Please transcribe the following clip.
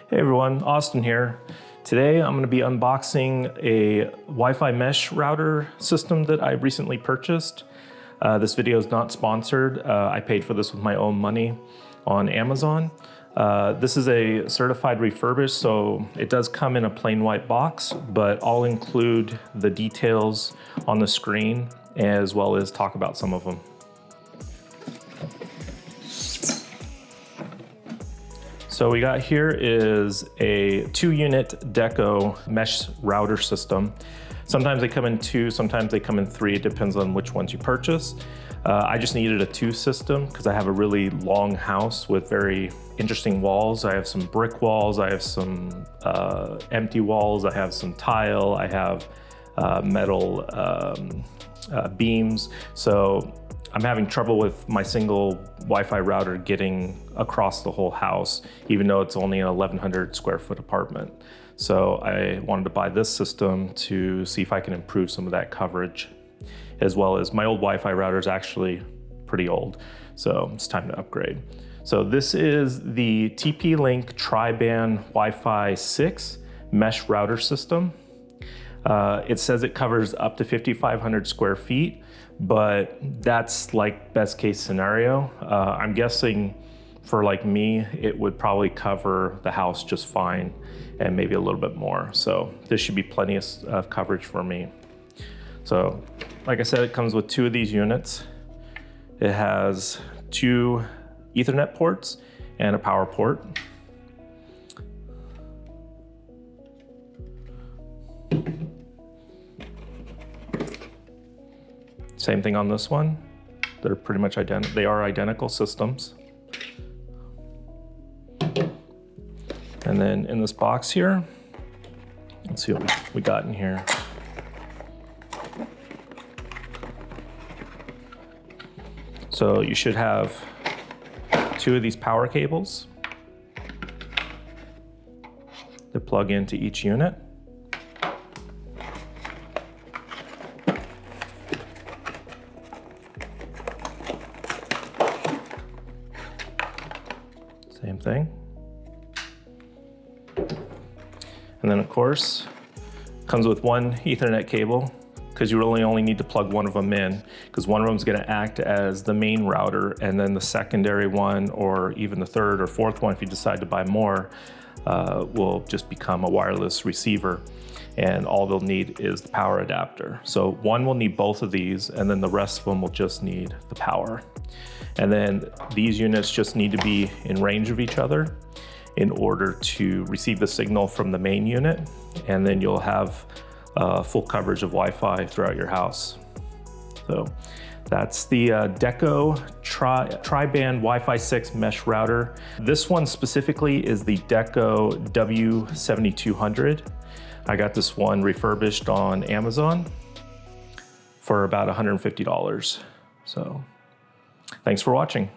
Hey everyone, Austin here. Today I'm going to be unboxing a Wi-Fi mesh router system that I recently purchased. This video is not sponsored. I paid for this with my own money on Amazon. This is a certified refurbished, so it does come in a plain white box, but I'll include the details on the screen as well as talk about some of them. So we got here is a 2-unit Deco mesh router system. Sometimes they come in 2, sometimes they come in 3. It depends on which ones you purchase. I just needed a 2 system because I have a really long house with very interesting walls. I have some brick walls, I have some empty walls, I have some tile, I have metal beams. So I'm having trouble with my single Wi-Fi router getting across the whole house, even though it's only an 1,100 square foot apartment. So I wanted to buy this system to see if I can improve some of that coverage, as well as my old Wi-Fi router is actually pretty old, so it's time to upgrade. So this is the TP-Link Tri-Band Wi-Fi 6 mesh router system. It says it covers up to 5,500 square feet, but that's like best case scenario. I'm guessing for like me, it would probably cover the house just fine and maybe a little bit more. So this should be plenty of coverage for me. So like I said, it comes with 2 of these units. It has 2 Ethernet ports and a power port. Same thing on this one. They're pretty much identical. They are identical systems. And then in this box here, let's see what we got in here. So you should have 2 of these power cables that plug into each unit. Same thing. And then of course, comes with 1 Ethernet cable, because you really only need to plug 1 of them in, because 1 of them is going to act as the main router, and then the secondary one, or even the 3rd or 4th one, if you decide to buy more, will just become a wireless receiver, and all they'll need is the power adapter. So 1 will need both of these, and then the rest of them will just need the power. And then these units just need to be in range of each other in order to receive the signal from the main unit, and then you'll have full coverage of Wi-Fi throughout your house. So that's the Deco Tri-Band Wi-Fi 6 mesh router. This one specifically is the Deco W7200. I got this one refurbished on Amazon for about $150. So thanks for watching.